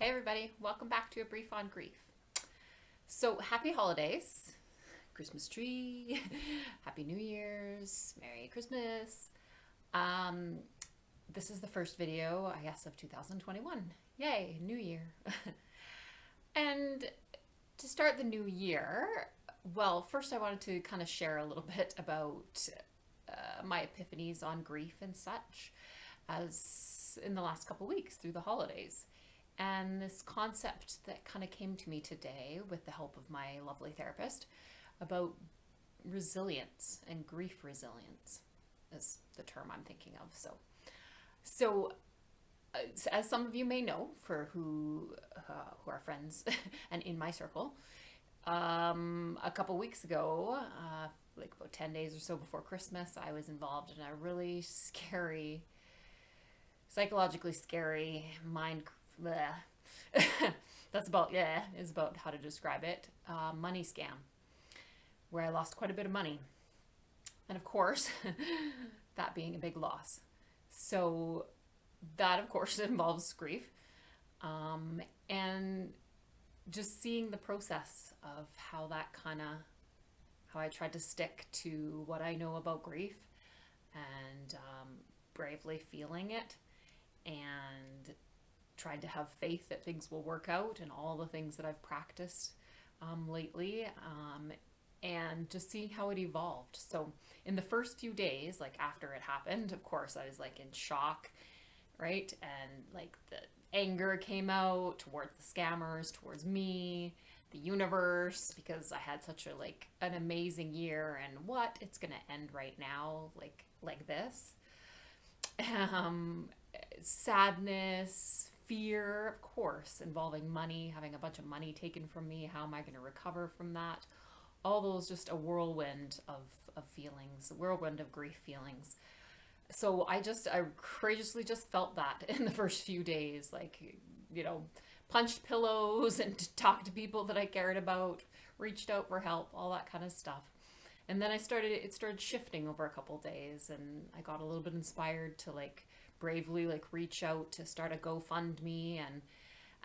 Hey everybody, welcome back to A Brief on Grief. So happy holidays, Christmas tree, Happy New Year's, Merry Christmas. Um, this is the first video, I guess, of 2021. Yay, New Year. And to start the new year, well, first I wanted to kind of share a little bit about my epiphanies on grief and such as in the last couple weeks through the holidays. And this concept that kind of came to me today with the help of my lovely therapist about resilience and grief resilience is the term I'm thinking of. So as some of you may know, for who are friends and in my circle, a couple weeks ago, like about 10 days or so before Christmas, I was involved in a really scary, psychologically scary mind that's about is about how to describe it, money scam, where I lost quite a bit of money, and of course that being a big loss, so that of course involves grief, and just seeing the process of how I tried to stick to what I know about grief and bravely feeling it and tried to have faith that things will work out and all the things that I've practiced lately, and just seeing how it evolved. So in the first few days, like after it happened, of course, I was like in shock, right? And like the anger came out towards the scammers, towards me, the universe, because I had such an amazing year, and what, it's gonna end right now, like this. Sadness, fear, of course, involving money, having a bunch of money taken from me. How am I going to recover from that? All those, just a whirlwind of feelings, a whirlwind of grief feelings. So I courageously just felt that in the first few days, punched pillows and talked to people that I cared about, reached out for help, all that kind of stuff. And then it started shifting over a couple days, and I got a little bit inspired to bravely reach out to start a GoFundMe,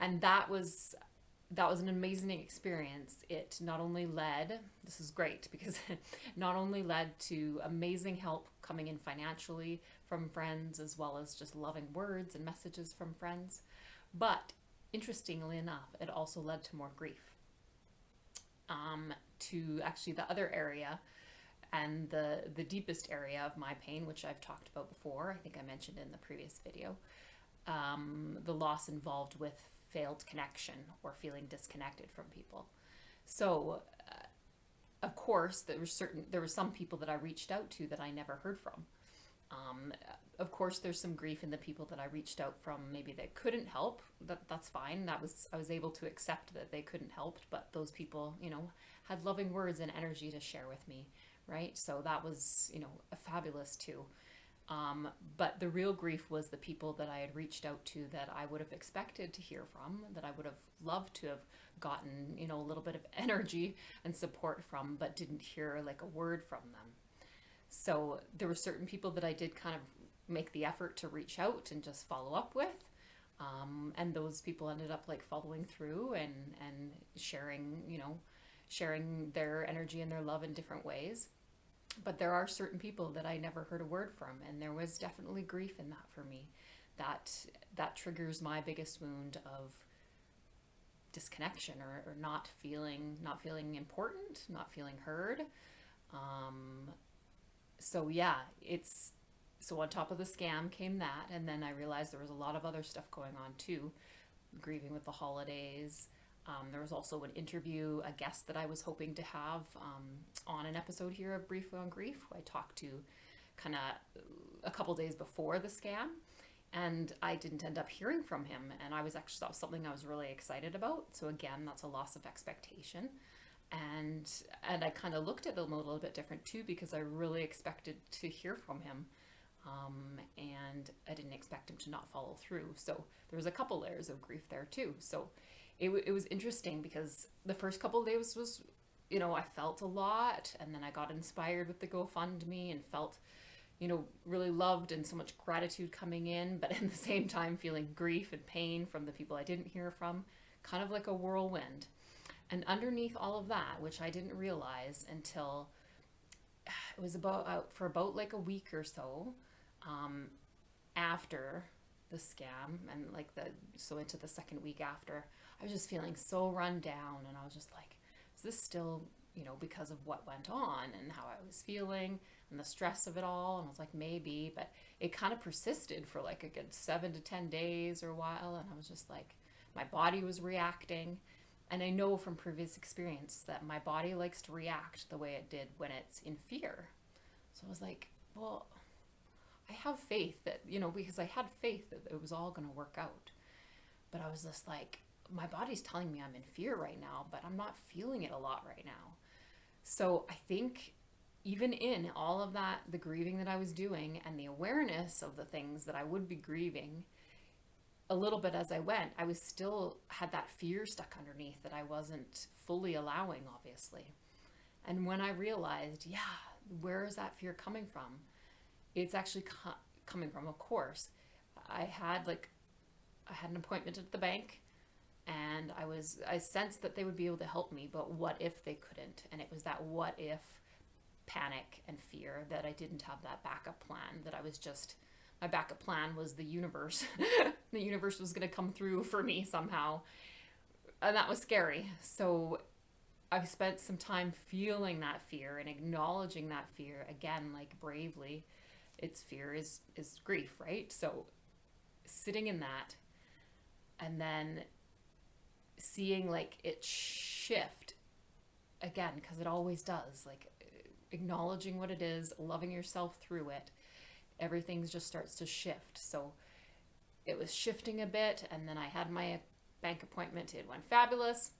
and that was an amazing experience. It not only led, this is great because it not only led to amazing help coming in financially from friends, as well as just loving words and messages from friends, but interestingly enough, it also led to more grief. To actually the other area and the deepest area of my pain, which I've talked about before, I think I mentioned in the previous video, the loss involved with failed connection or feeling disconnected from people. So, of course, there were some people that I reached out to that I never heard from. Of course, there's some grief in the people that I reached out from, maybe they couldn't help. That's fine. I was able to accept that they couldn't help, but those people, had loving words and energy to share with me, right? So that was, fabulous too. But the real grief was the people that I had reached out to that I would have expected to hear from, that I would have loved to have gotten, a little bit of energy and support from, but didn't hear a word from them. So there were certain people that I did kind of make the effort to reach out and just follow up with. And those people ended up following through and sharing, sharing their energy and their love in different ways. But there are certain people that I never heard a word from, and there was definitely grief in that for me. That triggers my biggest wound of disconnection or not feeling important, not feeling heard. So on top of the scam came that, and then I realized there was a lot of other stuff going on too, grieving with the holidays. There was also an interview, a guest that I was hoping to have on an episode here of Brief on Grief, who I talked to kind of a couple days before the scam, and I didn't end up hearing from him, and that was something I was really excited about. So again, that's a loss of expectation. And I kind of looked at him a little bit different too, because I really expected to hear from him. And I didn't expect him to not follow through. So there was a couple layers of grief there too. So it was interesting because the first couple of days was, I felt a lot, and then I got inspired with the GoFundMe and felt, really loved and so much gratitude coming in, but at the same time feeling grief and pain from the people I didn't hear from, kind of like a whirlwind. And underneath all of that, which I didn't realize until it was for about like a week or so after the scam, and so into the second week after, I was just feeling so run down, and I was just like, is this still, because of what went on and how I was feeling and the stress of it all? And I was like, maybe, but it kind of persisted for like a good 7 to 10 days or a while, and I was just like, my body was reacting. And I know from previous experience that my body likes to react the way it did when it's in fear. So I was like, well, I have faith that, because I had faith that it was all going to work out. But I was just like, my body's telling me I'm in fear right now, but I'm not feeling it a lot right now. So I think even in all of that, the grieving that I was doing and the awareness of the things that I would be grieving, a little bit as I went, I was still had that fear stuck underneath that I wasn't fully allowing, obviously. And when I realized, where is that fear coming from? It's actually coming from, of course, I had an appointment at the bank, and I sensed that they would be able to help me, but what if they couldn't? And it was that what if panic and fear that I didn't have that backup plan, that I was just, my backup plan was the universe. The universe was going to come through for me somehow. And that was scary. So I've spent some time feeling that fear and acknowledging that fear again, like bravely. Its fear is grief, right? So sitting in that and then seeing like it shift again, because it always does, like acknowledging what it is, loving yourself through it, everything just starts to shift. So it was shifting a bit, and then I had my bank appointment. It went fabulous.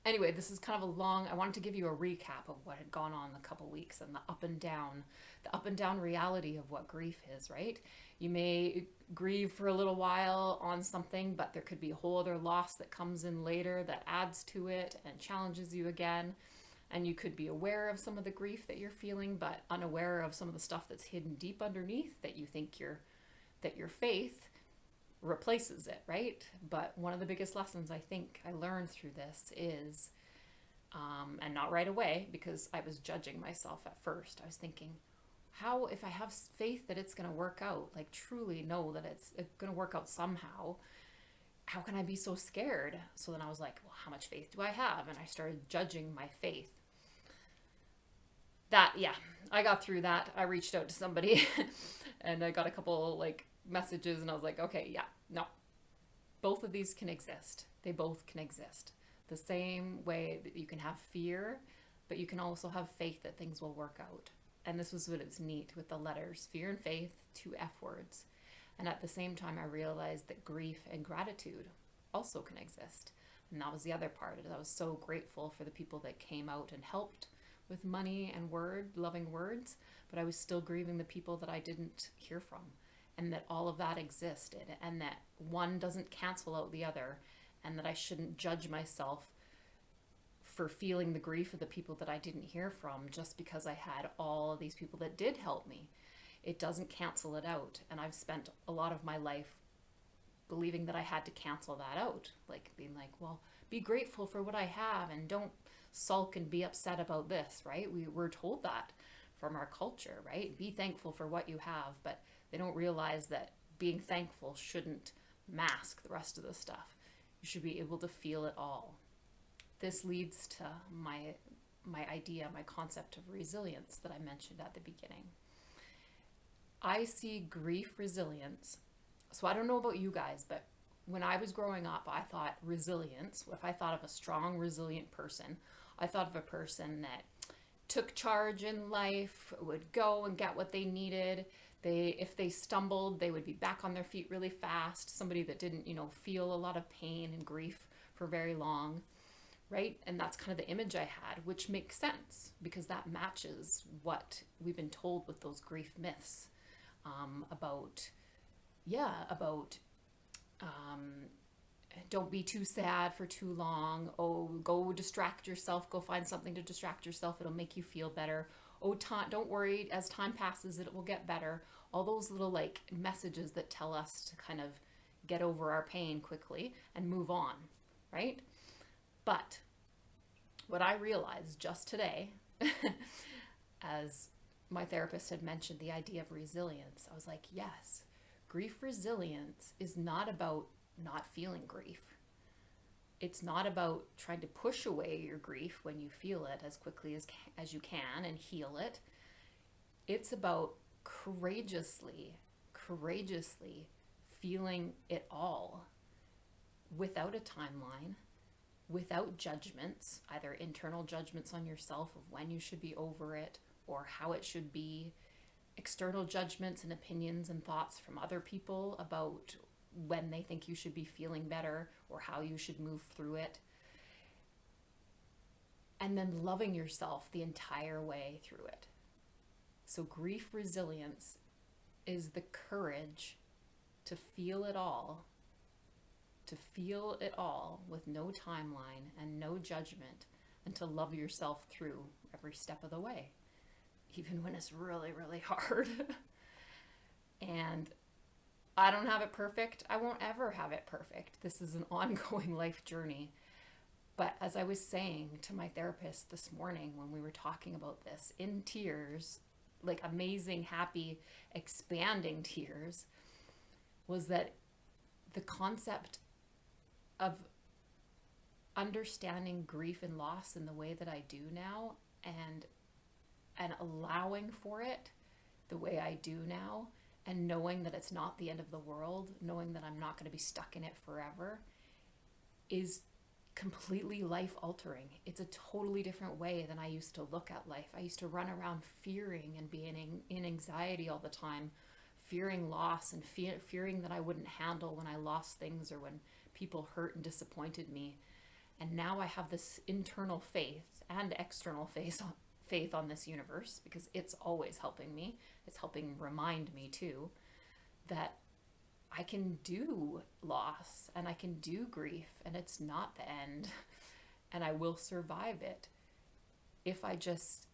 Anyway, this is kind of I wanted to give you a recap of what had gone on in a couple weeks and the up and down reality of what grief is, right? You may grieve for a little while on something, but there could be a whole other loss that comes in later that adds to it and challenges you again. And you could be aware of some of the grief that you're feeling, but unaware of some of the stuff that's hidden deep underneath that you think that your faith replaces it, right? But one of the biggest lessons I think I learned through this is, and not right away, because I was judging myself at first. I was thinking, how, if I have faith that it's going to work out, like truly know that it's going to work out somehow, how can I be so scared? So then I was like, well, how much faith do I have? And I started judging my faith. I got through that. I reached out to somebody and I got a couple messages, and I was like, okay, no, both of these can exist. They both can exist. The same way that you can have fear, but you can also have faith that things will work out. And this was what is neat with the letters, fear and faith, 2 F words. And at the same time, I realized that grief and gratitude also can exist. And that was the other part. I was so grateful for the people that came out and helped with money and loving words, but I was still grieving the people that I didn't hear from, and that all of that existed, and that one doesn't cancel out the other, and that I shouldn't judge myself for feeling the grief of the people that I didn't hear from just because I had all of these people that did help me. It doesn't cancel it out. And I've spent a lot of my life believing that I had to cancel that out, being like, well, be grateful for what I have and don't sulk and be upset about this, right? We're told that from our culture, right? Be thankful for what you have, but they don't realize that being thankful shouldn't mask the rest of the stuff. You should be able to feel it all. This leads to my concept of resilience that I mentioned at the beginning. I see grief resilience. So I don't know about you guys, but when I was growing up, I thought resilience, if I thought of a strong, resilient person, I thought of a person that took charge in life, would go and get what they needed. If they stumbled, they would be back on their feet really fast. Somebody that didn't, feel a lot of pain and grief for very long, right? And that's kind of the image I had, which makes sense because that matches what we've been told with those grief myths about don't be too sad for too long. Oh, go distract yourself. Go find something to distract yourself. It'll make you feel better. oh, time, don't worry, as time passes, it will get better. All those little like messages that tell us to kind of get over our pain quickly and move on, right? But what I realized just today, as my therapist had mentioned the idea of resilience, I was like, yes, grief resilience is not about not feeling grief. It's not about trying to push away your grief when you feel it as quickly as you can and heal it. It's about courageously feeling it all without a timeline, without judgments, either internal judgments on yourself of when you should be over it or how it should be, external judgments and opinions and thoughts from other people about when they think you should be feeling better or how you should move through it. And then loving yourself the entire way through it. So grief resilience is the courage to feel it all with no timeline and no judgment, and to love yourself through every step of the way, even when it's really, really hard. And I don't have it perfect. I won't ever have it perfect. This is an ongoing life journey. But as I was saying to my therapist this morning when we were talking about this, in tears, like amazing, happy, expanding tears, was that the concept of understanding grief and loss in the way that I do now, and allowing for it the way I do now, and knowing that it's not the end of the world, knowing that I'm not going to be stuck in it forever, is completely life altering. It's a totally different way than I used to look at life. I used to run around fearing and being in anxiety all the time, fearing loss and fearing that I wouldn't handle when I lost things or when people hurt and disappointed me. And now I have this internal faith and external faith on this universe, because it's always helping me. It's helping remind me too that I can do loss and I can do grief, and it's not the end, and I will survive it if I just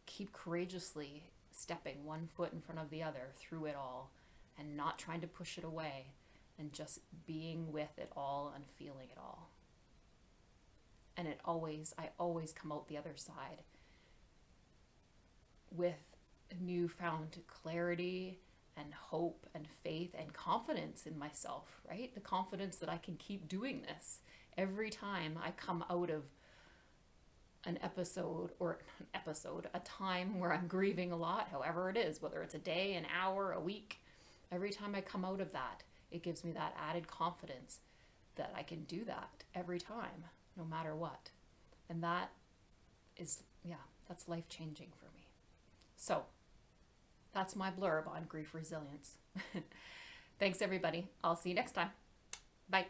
keep courageously stepping one foot in front of the other through it all, and not trying to push it away, and just being with it all and feeling it all. And I always come out the other side with newfound clarity and hope and faith and confidence in myself, right? The confidence that I can keep doing this every time I come out of a time where I'm grieving a lot, however it is, whether it's a day, an hour, a week. Every time I come out of that, it gives me that added confidence that I can do that every time, no matter what. And that is, that's life-changing for me. So that's my blurb on grief resilience. Thanks, everybody. I'll see you next time. Bye.